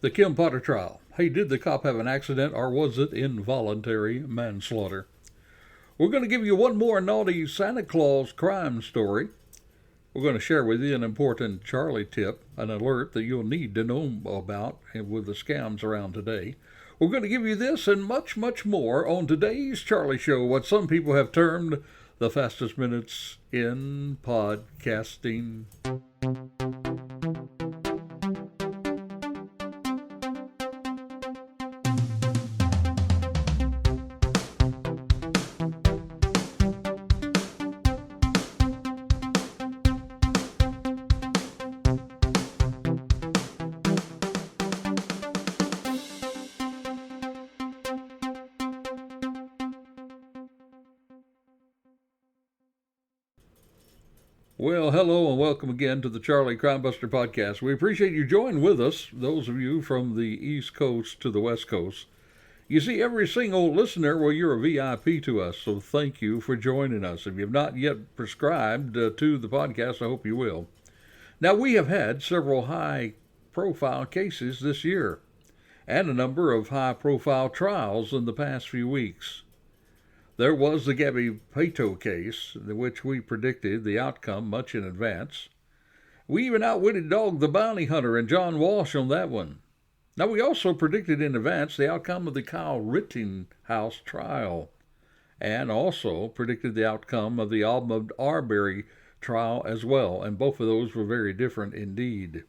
The Kim Potter trial. Hey, did the cop have an accident or was it involuntary manslaughter? We're going to give you one more naughty Santa Claus crime story. We're going to share with you an important Charlie tip, an alert that you'll need to know about with the scams around today. We're going to give you this and much, much more on today's Charlie Show, what some people have termed the fastest minutes in podcasting. Well, hello and welcome again to the Charlie Crimebuster podcast. We appreciate you joining with us, those of you from the East Coast to the West Coast. You see, every single listener, well, you're a VIP to us, so thank you for joining us. If you've not yet prescribed to the podcast, I hope you will. Now, we have had several high-profile cases this year, and a number of high-profile trials in the past few weeks. There was the Gabby Pato case, in which we predicted the outcome much in advance. We even outwitted Dog the Bounty Hunter and John Walsh on that one. Now, we also predicted in advance the outcome of the Kyle Rittenhouse trial, and also predicted the outcome of the Ahmaud Arbery trial as well, and both of those were very different indeed.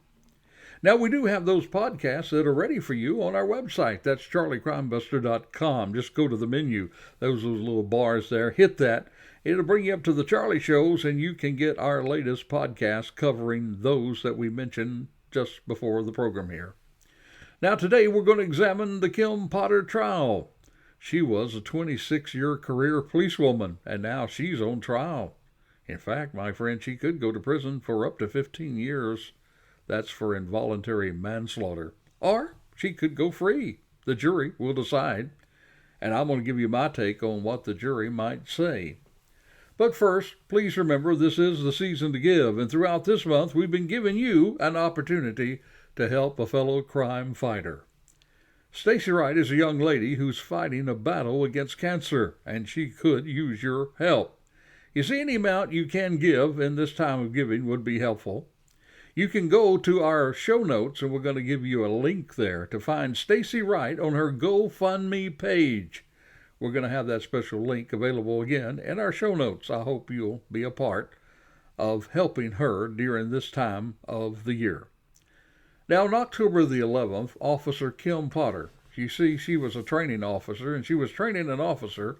Now, we do have those podcasts that are ready for you on our website. That's charliecrimebuster.com. Just go to the menu, those little bars there, hit that. It'll bring you up to the Charlie shows, and you can get our latest podcast covering those that we mentioned just before the program here. Now, today we're going to examine the Kim Potter trial. She was a 26-year career policewoman, and now she's on trial. In fact, my friend, she could go to prison for up to 15 years. That's for involuntary manslaughter. Or she could go free. The jury will decide. And I'm going to give you my take on what the jury might say. But first, please remember this is the season to give. And throughout this month, we've been giving you an opportunity to help a fellow crime fighter. Stacy Wright is a young lady who's fighting a battle against cancer. And she could use your help. You see, any amount you can give in this time of giving would be helpful. You can go to our show notes, and we're going to give you a link there to find Stacy Wright on her GoFundMe page. We're going to have that special link available again in our show notes. I hope you'll be a part of helping her during this time of the year. Now, on October the 11th, Officer Kim Potter, you see, she was a training officer, and she was training an officer,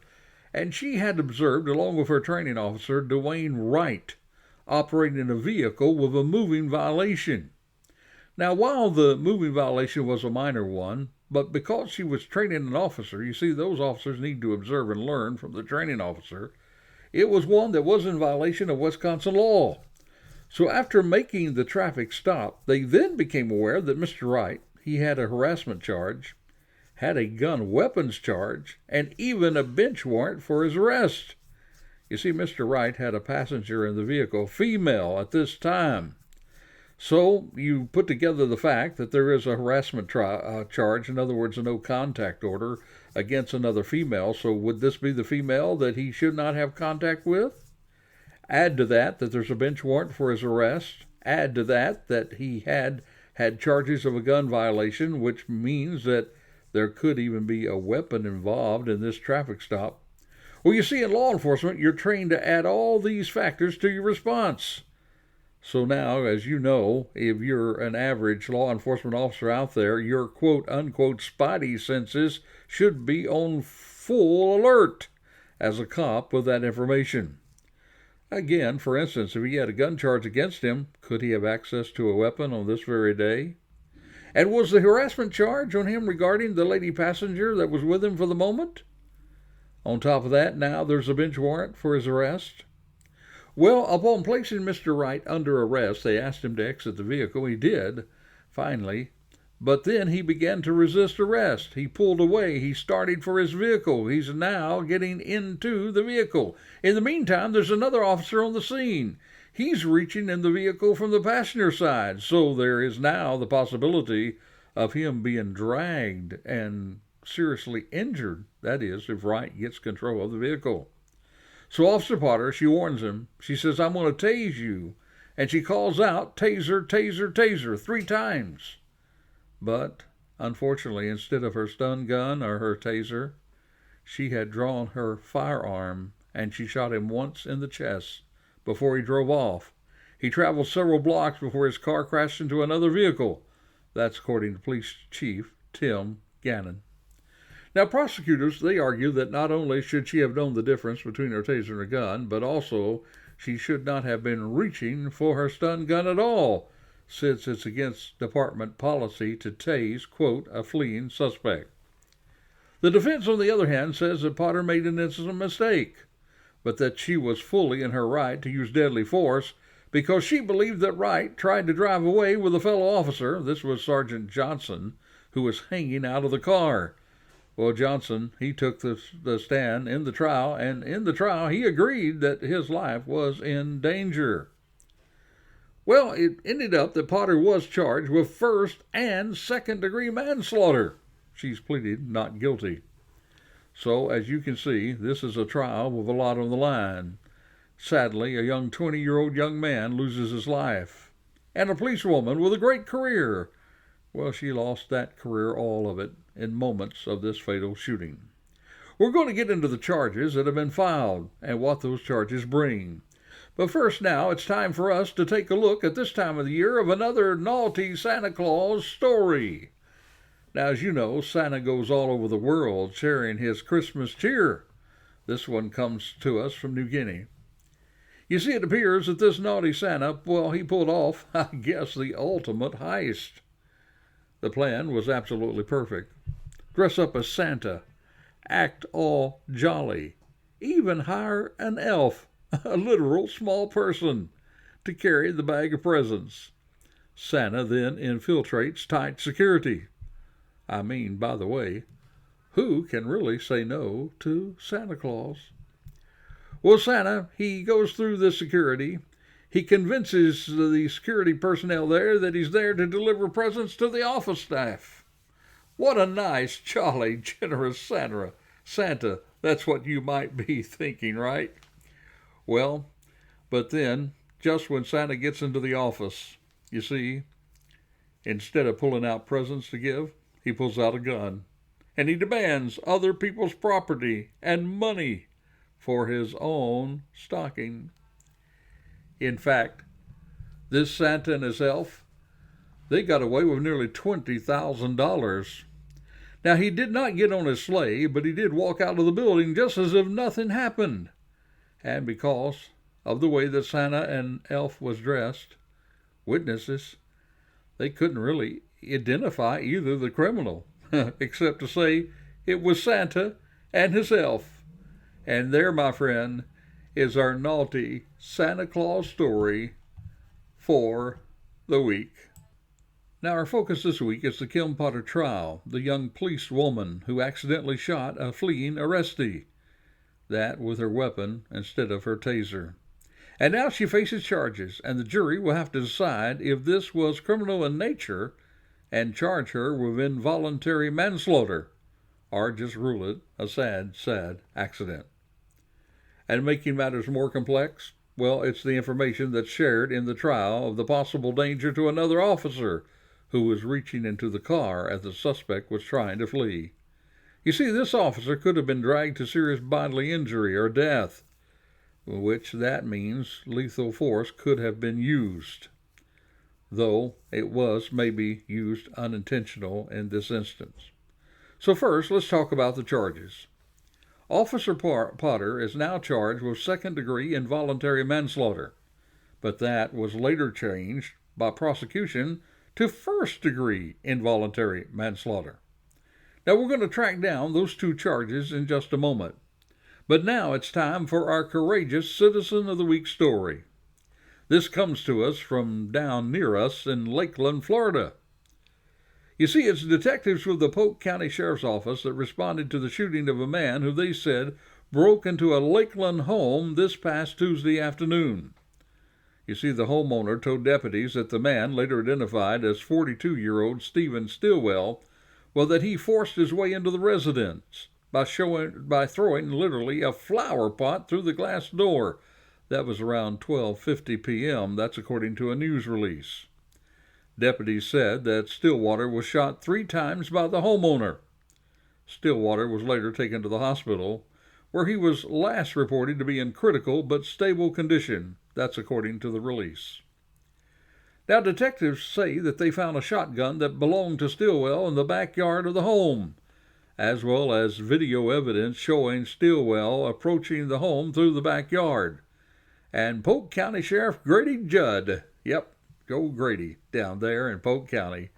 and she had observed, along with her training officer, Dwayne Wright, operating a vehicle with a moving violation. Now, while the moving violation was a minor one, but because she was training an officer, you see, those officers need to observe and learn from the training officer, it was one that was in violation of Wisconsin law. So after making the traffic stop, they then became aware that Mr. Wright, he had a harassment charge, had a gun weapons charge, and even a bench warrant for his arrest. You see, Mr. Wright had a passenger in the vehicle, female at this time. So you put together the fact that there is a harassment charge, in other words, a no contact order against another female. So would this be the female that he should not have contact with? Add to that there's a bench warrant for his arrest. Add to that he had charges of a gun violation, which means that there could even be a weapon involved in this traffic stop. Well, you see, in law enforcement, you're trained to add all these factors to your response. So now, as you know, if you're an average law enforcement officer out there, your quote-unquote spidey senses should be on full alert as a cop with that information. Again, for instance, if he had a gun charge against him, could he have access to a weapon on this very day? And was the harassment charge on him regarding the lady passenger that was with him for the moment? On top of that, now there's a bench warrant for his arrest. Well, upon placing Mr. Wright under arrest, they asked him to exit the vehicle. He did, finally. But then he began to resist arrest. He pulled away. He started for his vehicle. He's now getting into the vehicle. In the meantime, there's another officer on the scene. He's reaching in the vehicle from the passenger side. So there is now the possibility of him being dragged and seriously injured. That is, if Wright gets control of the vehicle. So Officer Potter, she warns him. She says, "I'm going to tase you." And she calls out, "Taser, taser, taser," 3 times. But, unfortunately, instead of her stun gun or her taser, she had drawn her firearm, and she shot him once in the chest before he drove off. He traveled several blocks before his car crashed into another vehicle. That's according to Police Chief Tim Gannon. Now, prosecutors, they argue that not only should she have known the difference between her taser and a gun, but also she should not have been reaching for her stun gun at all, since it's against department policy to tase, quote, a fleeing suspect. The defense, on the other hand, says that Potter made an innocent mistake, but that she was fully in her right to use deadly force because she believed that Wright tried to drive away with a fellow officer. This was Sergeant Johnson, who was hanging out of the car. Well, Johnson, he took the stand in the trial, and in the trial he agreed that his life was in danger. Well, it ended up that Potter was charged with first and second-degree manslaughter. She's pleaded not guilty. So, as you can see, this is a trial with a lot on the line. Sadly, a young 20-year-old young man loses his life. And a policewoman with a great career, well, she lost that career, all of it, in moments of this fatal shooting. We're going to get into the charges that have been filed and what those charges bring. But first now, it's time for us to take a look at this time of the year of another naughty Santa Claus story. Now, as you know, Santa goes all over the world sharing his Christmas cheer. This one comes to us from New Guinea. You see, it appears that this naughty Santa, well, he pulled off, I guess, the ultimate heist. The plan was absolutely perfect. Dress up as Santa, act all jolly, even hire an elf, a literal small person, to carry the bag of presents. Santa then infiltrates tight security. I mean, by the way, who can really say no to Santa Claus? Well, Santa, he goes through the security. He convinces the security personnel there that he's there to deliver presents to the office staff. What a nice, jolly, generous Santa. That's what you might be thinking, right? Well, but then, just when Santa gets into the office, you see, instead of pulling out presents to give, he pulls out a gun, and he demands other people's property and money for his own stocking. In fact, this Santa and his elf, they got away with nearly $20,000. Now, he did not get on his sleigh, but he did walk out of the building just as if nothing happened. And because of the way that Santa and elf was dressed, witnesses, they couldn't really identify either the criminal, except to say it was Santa and his elf. And there, my friend, is our naughty Santa Claus story for the week. Now, our focus this week is the Kim Potter trial, the young police woman who accidentally shot a fleeing arrestee. That with her weapon instead of her taser. And now she faces charges, and the jury will have to decide if this was criminal in nature and charge her with involuntary manslaughter, or just rule it a sad, sad accident. And making matters more complex, well, it's the information that's shared in the trial of the possible danger to another officer who was reaching into the car as the suspect was trying to flee. You see, this officer could have been dragged to serious bodily injury or death, which that means lethal force could have been used, though it was maybe used unintentional in this instance. So first, let's talk about the charges. Officer Potter is now charged with second-degree involuntary manslaughter, but that was later changed by prosecution to first-degree involuntary manslaughter. Now, we're going to track down those two charges in just a moment. But now it's time for our courageous Citizen of the Week story. This comes to us from down near us in Lakeland, Florida. You see, it's detectives with the Polk County Sheriff's Office that responded to the shooting of a man who they said broke into a Lakeland home this past Tuesday afternoon. You see, the homeowner told deputies that the man, later identified as 42-year-old Stephen Stillwell, well, that he forced his way into the residence by throwing literally a flower pot through the glass door. That was around 12:50 p.m. That's according to a news release. Deputies said that Stillwater was shot 3 times by the homeowner. Stillwater was later taken to the hospital, where he was last reported to be in critical but stable condition. That's according to the release. Now, detectives say that they found a shotgun that belonged to Stillwell in the backyard of the home, as well as video evidence showing Stillwell approaching the home through the backyard. And Polk County Sheriff Grady Judd, yep, go Grady, down there in Polk County,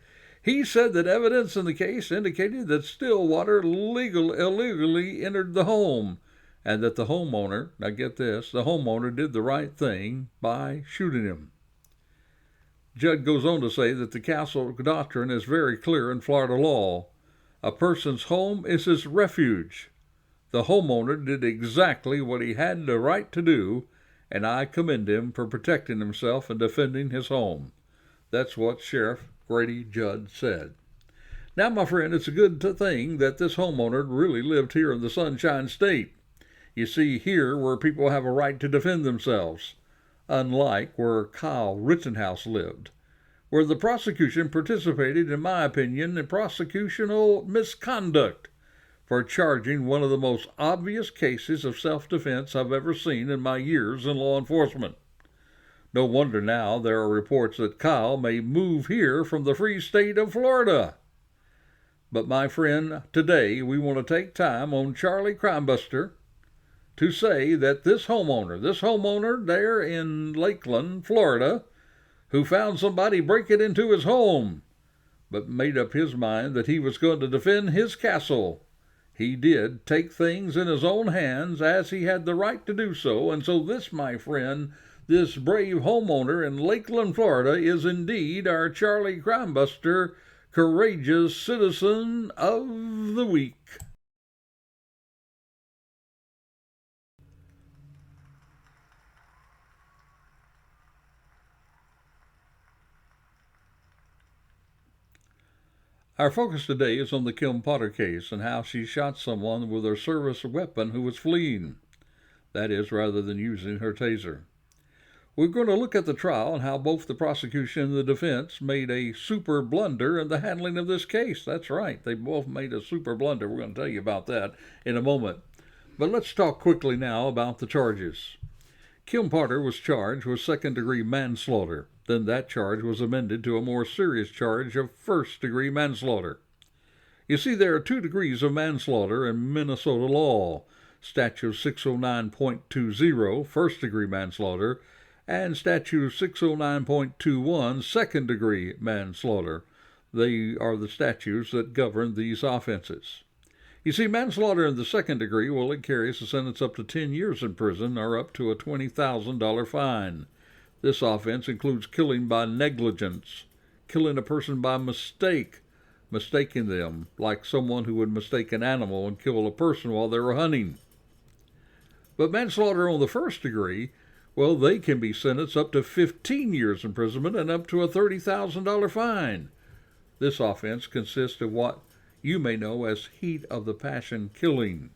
he said that evidence in the case indicated that Stillwater illegally entered the home, and that the homeowner, now get this, the homeowner did the right thing by shooting him. Judd goes on to say that the castle doctrine is very clear in Florida law. A person's home is his refuge. The homeowner did exactly what he had the right to do, and I commend him for protecting himself and defending his home. That's what Sheriff Grady Judd said. Now, my friend, it's a good thing that this homeowner really lived here in the Sunshine State. You see, here where people have a right to defend themselves, unlike where Kyle Rittenhouse lived, where the prosecution participated, in my opinion, in prosecutorial misconduct for charging one of the most obvious cases of self-defense I've ever seen in my years in law enforcement. No wonder now there are reports that Kyle may move here from the free state of Florida. But my friend, today we want to take time on Charlie Crimebuster to say that this homeowner there in Lakeland, Florida, who found somebody breaking into his home, but made up his mind that he was going to defend his castle. He did take things in his own hands as he had the right to do so, and so this, my friend, this brave homeowner in Lakeland, Florida, is indeed our Charlie Crimebuster Courageous Citizen of the Week. Our focus today is on the Kim Potter case and how she shot someone with her service weapon who was fleeing. That is, rather than using her taser. We're going to look at the trial and how both the prosecution and the defense made a super blunder in the handling of this case. That's right, they both made a super blunder. We're going to tell you about that in a moment. But let's talk quickly now about the charges. Kim Potter was charged with second-degree manslaughter. Then that charge was amended to a more serious charge of first-degree manslaughter. You see, there are 2 degrees of manslaughter in Minnesota law. Statute 609.20, first-degree manslaughter, and Statute 609.21, second-degree manslaughter. They are the statutes that govern these offenses. You see, manslaughter in the second degree, well, it carries a sentence up to 10 years in prison or up to a $20,000 fine. This offense includes killing by negligence, killing a person by mistake, mistaking them, like someone who would mistake an animal and kill a person while they were hunting. But manslaughter on the first degree, well, they can be sentenced up to 15 years imprisonment and up to a $30,000 fine. This offense consists of what you may know as heat of the passion killing.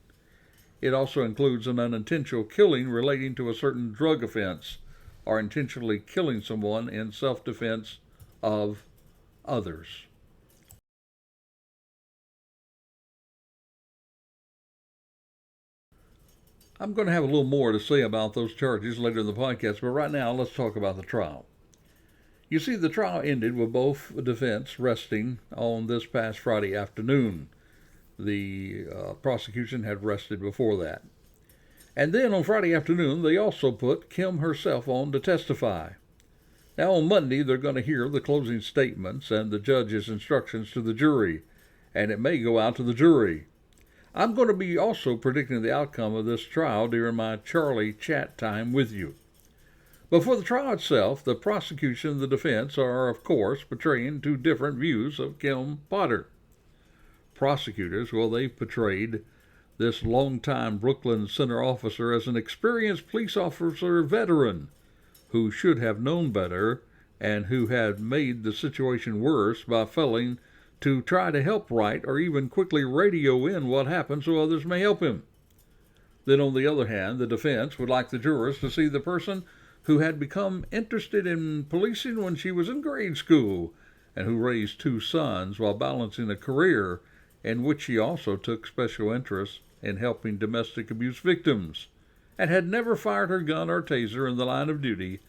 It also includes an unintentional killing relating to a certain drug offense or intentionally killing someone in self-defense of others. I'm going to have a little more to say about those charges later in the podcast, but right now let's talk about the trial. You see, the trial ended with both defense resting on this past Friday afternoon. The prosecution had rested before that. And then on Friday afternoon, they also put Kim herself on to testify. Now on Monday, they're going to hear the closing statements and the judge's instructions to the jury, and it may go out to the jury. I'm going to be also predicting the outcome of this trial during my Charlie chat time with you. But for the trial itself, the prosecution and the defense are, of course, portraying 2 different views of Kim Potter. Prosecutors, well, they've portrayed this longtime Brooklyn Center officer as an experienced police officer veteran who should have known better and who had made the situation worse by failing to try to help right or even quickly radio in what happened so others may help him. Then, on the other hand, the defense would like the jurors to see the person who had become interested in policing when she was in grade school and who raised 2 sons while balancing a career in which she also took special interest in helping domestic abuse victims and had never fired her gun or taser in the line of duty.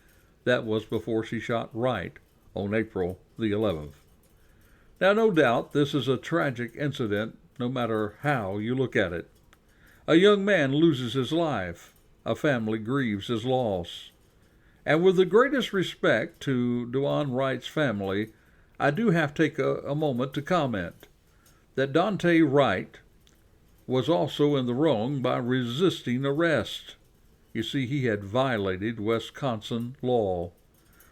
That was before she shot Wright on April the 11th. Now, no doubt this is a tragic incident no matter how you look at it. A young man loses his life. A family grieves his loss. And with the greatest respect to Daunte Wright's family, I do have to take a moment to comment that Daunte Wright was also in the wrong by resisting arrest. You see, he had violated Wisconsin law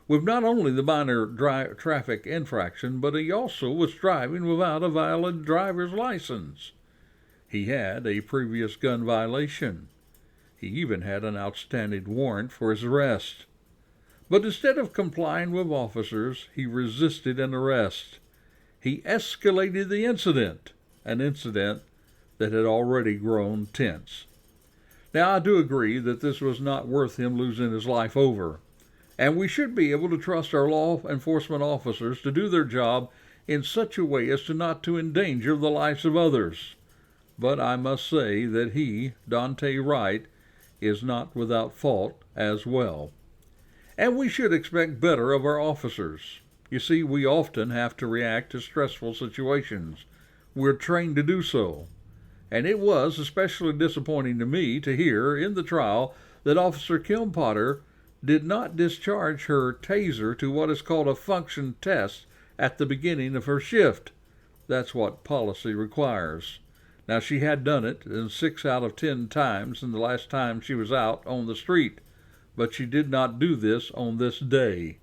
with not only the minor traffic infraction, but he also was driving without a valid driver's license. He had a previous gun violation. He even had an outstanding warrant for his arrest. But instead of complying with officers, he resisted an arrest. He escalated the incident, an incident that had already grown tense. Now, I do agree that this was not worth him losing his life over, and we should be able to trust our law enforcement officers to do their job in such a way as not to endanger the lives of others. But I must say that he, Daunte Wright, is not without fault as well. And we should expect better of our officers. You see, we often have to react to stressful situations. We're trained to do so. And it was especially disappointing to me to hear in the trial that Officer Kim Potter did not discharge her taser to what is called a function test at the beginning of her shift. That's what policy requires. Now, she had done it 6 out of 10 times in the last time she was out on the street, but she did not do this on this day.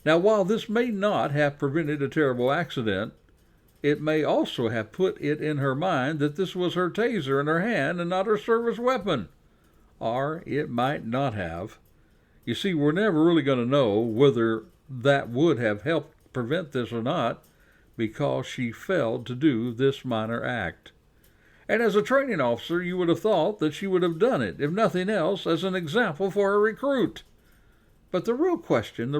Now, while this may not have prevented a terrible accident, it may also have put it in her mind that this was her taser in her hand and not her service weapon. Or it might not have. You see, we're never really going to know whether that would have helped prevent this or not, because she failed to do this minor act. And as a training officer, you would have thought that she would have done it, if nothing else, as an example for her recruit. But the real question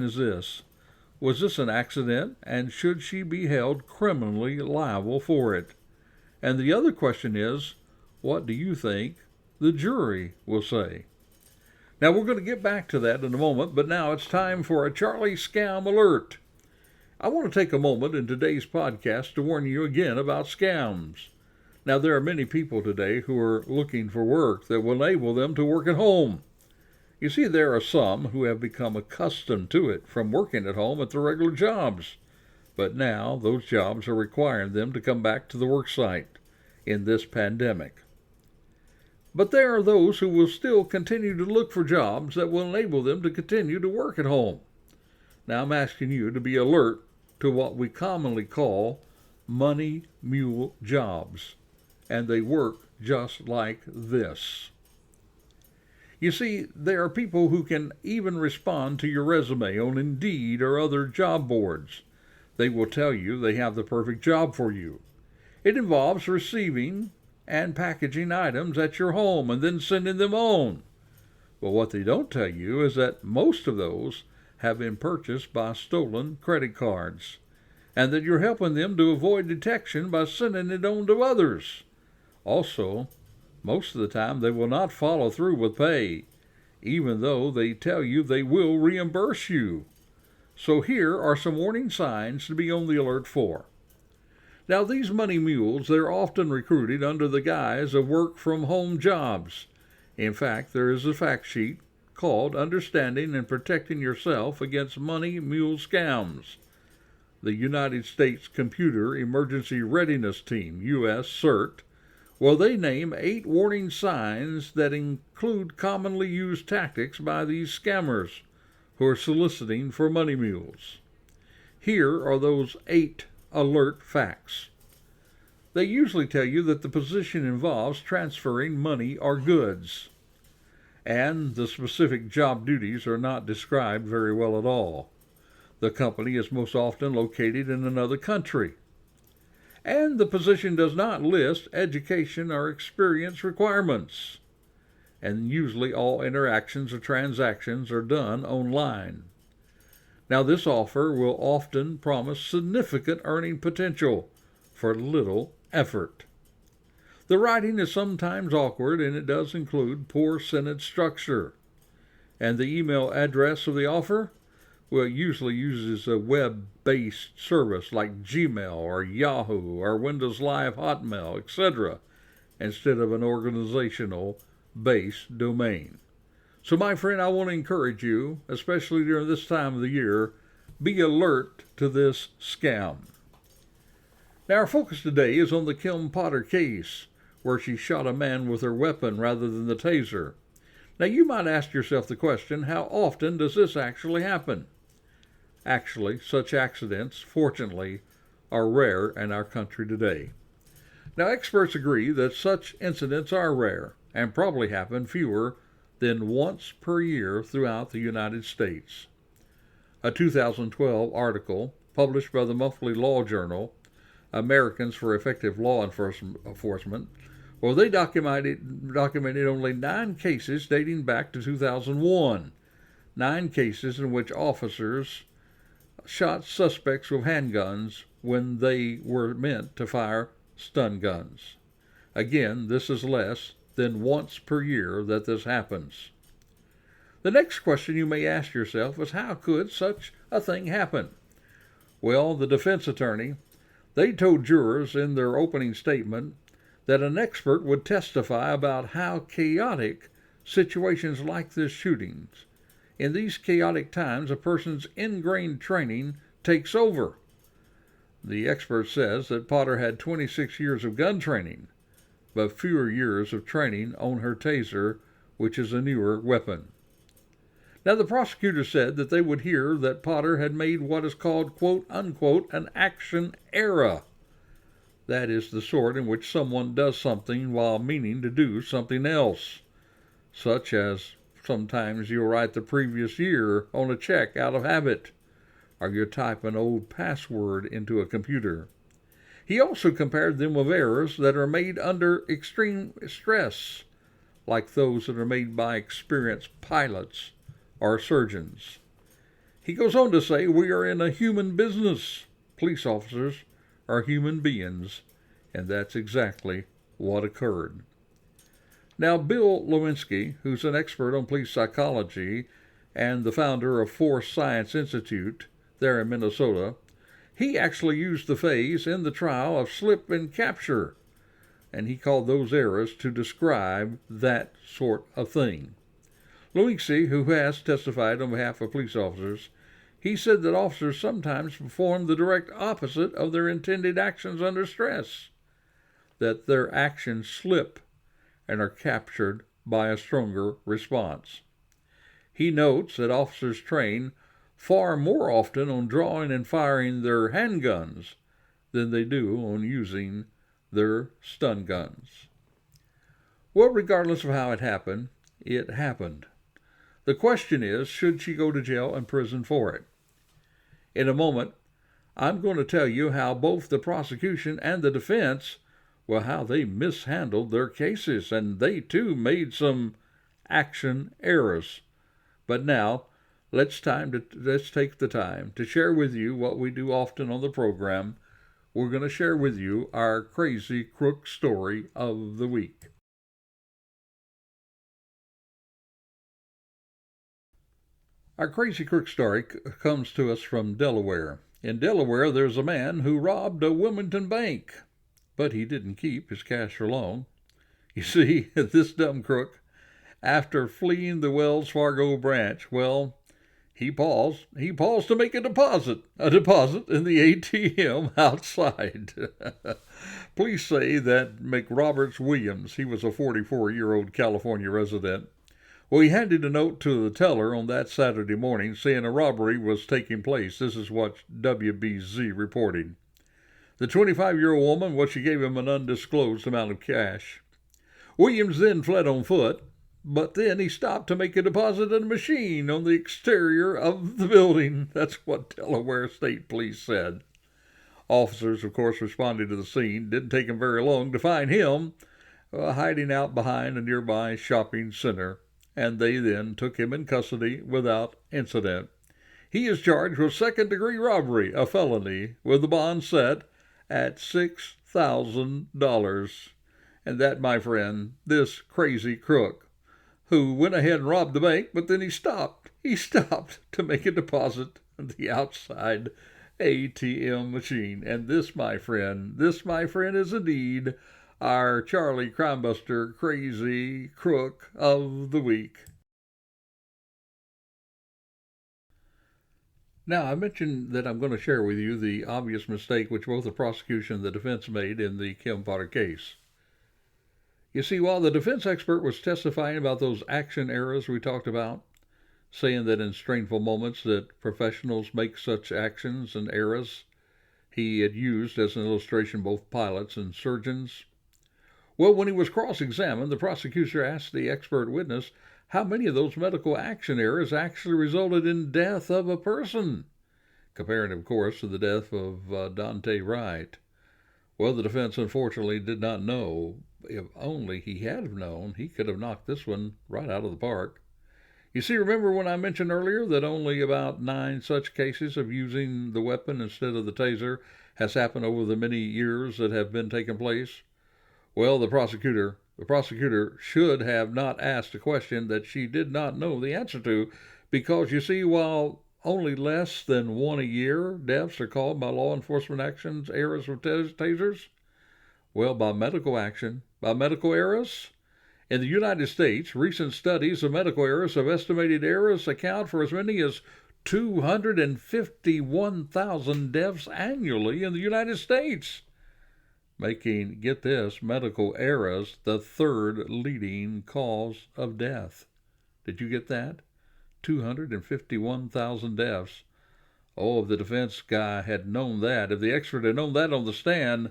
is this: was this an accident, and should she be held criminally liable for it? And the other question is, what do you think the jury will say? Now, we're going to get back to that in a moment, but now it's time for a Charlie Scam Alert. I want to take a moment in today's podcast to warn you again about scams. Now, there are many people today who are looking for work that will enable them to work at home. You see, there are some who have become accustomed to it from working at home at their regular jobs. But now those jobs are requiring them to come back to the work site in this pandemic. But there are those who will still continue to look for jobs that will enable them to continue to work at home. Now, I'm asking you to be alert to what we commonly call money mule jobs. And they work just like this. You see, there are people who can even respond to your resume on Indeed or other job boards. They will tell you they have the perfect job for you. It involves receiving and packaging items at your home and then sending them on. But what they don't tell you is that most of those have been purchased by stolen credit cards, and that you're helping them to avoid detection by sending it on to others. Also, most of the time they will not follow through with pay, even though they tell you they will reimburse you. So here are some warning signs to be on the alert for. Now, these money mules, they're often recruited under the guise of work-from-home jobs. In fact, there is a fact sheet called Understanding and Protecting Yourself Against Money Mule Scams. The United States Computer Emergency Readiness Team, U.S. CERT, well, they name 8 warning signs that include commonly used tactics by these scammers who are soliciting for money mules. Here are those 8 alert facts. They usually tell you that the position involves transferring money or goods. and the specific job duties are not described very well at all. The company is most often located in another country, and the position does not list education or experience requirements. And usually all interactions or transactions are done online. Now, this offer will often promise significant earning potential for little effort. The writing is sometimes awkward, and it does include poor sentence structure. And the email address of the offer, well, it usually uses a web-based service like Gmail or Yahoo or Windows Live Hotmail, etc., instead of an organizational-based domain. So, my friend, I want to encourage you, especially during this time of the year, be alert to this scam. Now, our focus today is on the Kim Potter case, where she shot a man with her weapon rather than the taser. Now, you might ask yourself the question, how often does this actually happen? Actually, such accidents, fortunately, are rare in our country today. Now, experts agree that such incidents are rare and probably happen fewer than once per year throughout the United States. A 2012 article published by the monthly law journal, Americans for Effective Law Enforcement, well, they documented only 9 cases dating back to 2001, 9 cases in which officers shot suspects with handguns when they were meant to fire stun guns. Again, this is less than once per year that this happens. The next question you may ask yourself is, how could such a thing happen? Well, the defense attorney, they told jurors in their opening statement that an expert would testify about how chaotic situations like this shootings. In these chaotic times, a person's ingrained training takes over. The expert says that Potter had 26 years of gun training, but fewer years of training on her taser, which is a newer weapon. Now, the prosecutor said that they would hear that Potter had made what is called, quote unquote, an action error. That is the sort in which someone does something while meaning to do something else, such as sometimes you'll write the previous year on a check out of habit, or you type an old password into a computer. He also compared them with errors that are made under extreme stress, like those that are made by experienced pilots or surgeons. He goes on to say, we are in a human business. Police officers are human beings, and that's exactly what occurred. Now, Bill Lewinsky, who's an expert on police psychology and the founder of Force Science Institute there in Minnesota, he actually used the phrase in the trial of slip and capture, and he called those errors to describe that sort of thing. Lewinsky, who has testified on behalf of police officers, he said that officers sometimes perform the direct opposite of their intended actions under stress, that their actions slip and are captured by a stronger response. He notes that officers train far more often on drawing and firing their handguns than they do on using their stun guns. Well, regardless of how it happened, it happened. The question is, should she go to jail and prison for it? In a moment, I'm going to tell you how both the prosecution and the defense, well, how they mishandled their cases, and they too made some action errors. But now, let's take the time to share with you what we do often on the program. We're going to share with you our crazy crook story of the week. Our crazy crook story comes to us from Delaware. In Delaware, there's a man who robbed a Wilmington bank, but he didn't keep his cash for long. You see, this dumb crook, after fleeing the Wells Fargo branch, well, he paused to make a deposit in the ATM outside. Police say that McRoberts Williams, he was a 44-year-old California resident. Well, he handed a note to the teller on that Saturday morning saying a robbery was taking place. This is what WBZ reported. The 25-year-old woman, she gave him an undisclosed amount of cash. Williams then fled on foot, but then he stopped to make a deposit in a machine on the exterior of the building. That's what Delaware State Police said. Officers, of course, responded to the scene. Didn't take them very long to find him hiding out behind a nearby shopping center, and they then took him in custody without incident. He is charged with second-degree robbery, a felony, with the bond set at $6,000. And that, my friend, this crazy crook who went ahead and robbed the bank, but then he stopped. He stopped to make a deposit at the outside ATM machine. And this, my friend, is indeed our Charlie Crimebuster Crazy Crook of the Week. Now, I mentioned that I'm going to share with you the obvious mistake which both the prosecution and the defense made in the Kim Potter case. You see, while the defense expert was testifying about those action errors we talked about, saying that in stressful moments that professionals make such actions and errors, he had used as an illustration both pilots and surgeons. Well, when he was cross-examined, the prosecutor asked the expert witness how many of those medical action errors actually resulted in death of a person, comparing, of course, to the death of Dante Wright. Well, the defense unfortunately did not know. If only he had have known, he could have knocked this one right out of the park. You see, remember when I mentioned earlier that only about 9 such cases of using the weapon instead of the taser has happened over the many years that have been taking place? Well, the prosecutor should have not asked a question that she did not know the answer to, because, you see, while only less than 1 a year deaths are caused by law enforcement actions, errors with tasers, well, by medical errors. In the United States, recent studies of medical errors have estimated errors account for as many as 251,000 deaths annually in the United States, making, get this, medical errors the third leading cause of death. Did you get that? 251,000 deaths. Oh, if the defense guy had known that, if the expert had known that on the stand,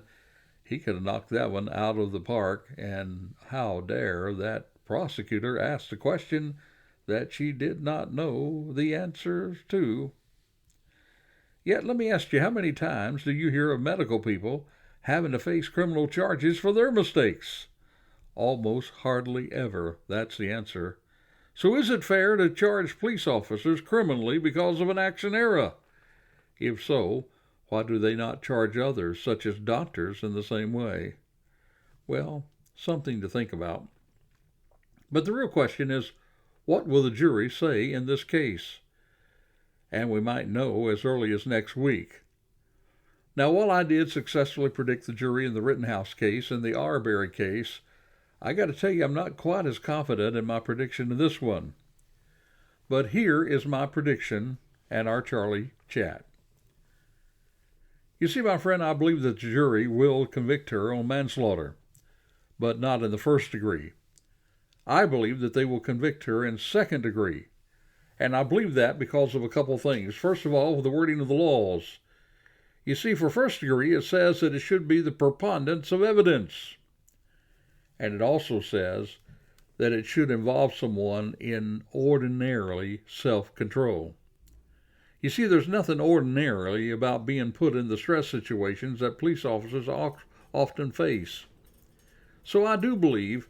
he could have knocked that one out of the park. And how dare that prosecutor ask a question that she did not know the answers to? Yet let me ask you, how many times do you hear of medical people having to face criminal charges for their mistakes? Almost hardly ever. That's the answer. So is it fair to charge police officers criminally because of an action error? If so, why do they not charge others, such as doctors, in the same way? Well, something to think about. But the real question is, what will the jury say in this case? And we might know as early as next week. Now, while I did successfully predict the jury in the Rittenhouse case and the Arbery case, I got to tell you I'm not quite as confident in my prediction in this one. But here is my prediction and our Charlie chat. You see, my friend, I believe that the jury will convict her on manslaughter, but not in the first degree. I believe that they will convict her in second degree, and I believe that because of a couple things. First of all, the wording of the laws. You see, for first degree, it says that it should be the preponderance of evidence. And it also says that it should involve someone in ordinarily self-control. You see, there's nothing ordinarily about being put in the stress situations that police officers often face. So I do believe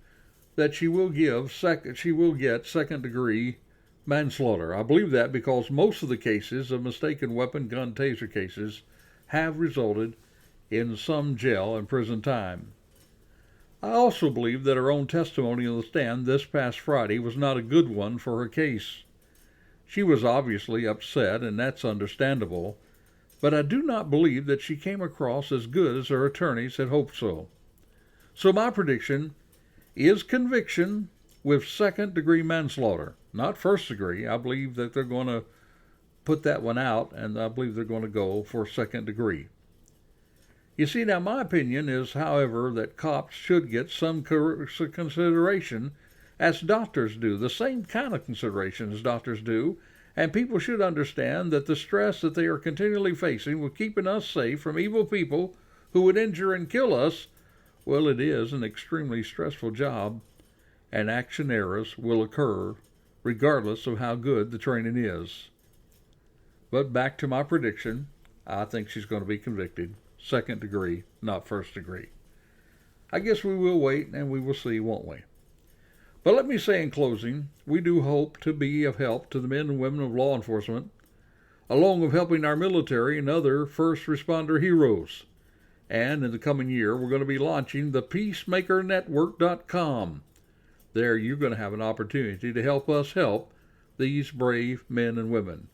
that she will get second-degree manslaughter. I believe that because most of the cases of mistaken weapon, gun, taser cases have resulted in some jail and prison time. I also believe that her own testimony on the stand this past Friday was not a good one for her case. She was obviously upset, and that's understandable, but I do not believe that she came across as good as her attorneys had hoped so. So my prediction is conviction with second-degree manslaughter, not first degree. I believe that they're going to put that one out, and I believe they're going to go for second degree. You see, now my opinion is, however, that cops should get some consideration as doctors do, the same kind of consideration as doctors do, and people should understand that the stress that they are continually facing with keeping us safe from evil people who would injure and kill us, well, it is an extremely stressful job, and action errors will occur regardless of how good the training is. But back to my prediction, I think she's going to be convicted. Second degree, not first degree. I guess we will wait and we will see, won't we? But let me say in closing, we do hope to be of help to the men and women of law enforcement, along with helping our military and other first responder heroes. And in the coming year, we're going to be launching the PeacemakerNetwork.com. There you're going to have an opportunity to help us help these brave men and women.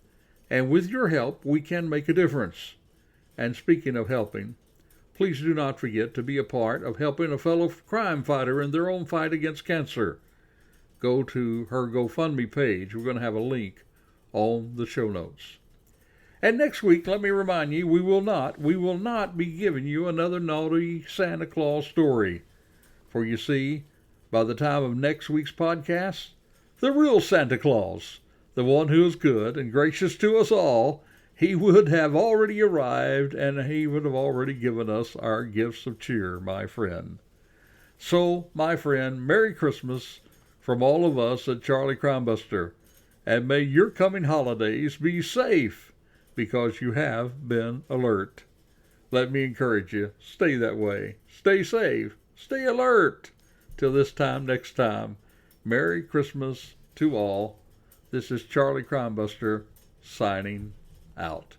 And with your help, we can make a difference. And speaking of helping, please do not forget to be a part of helping a fellow crime fighter in their own fight against cancer. Go to her GoFundMe page. We're going to have a link on the show notes. And next week, let me remind you, we will not be giving you another naughty Santa Claus story. For you see, by the time of next week's podcast, the real Santa Claus, the one who is good and gracious to us all, he would have already arrived and he would have already given us our gifts of cheer, my friend. So, my friend, Merry Christmas from all of us at Charlie Crimebuster, and may your coming holidays be safe, because you have been alert. Let me encourage you, stay that way. Stay safe. Stay alert. Till this time next time, Merry Christmas to all. This is Charlie Crimebuster signing out.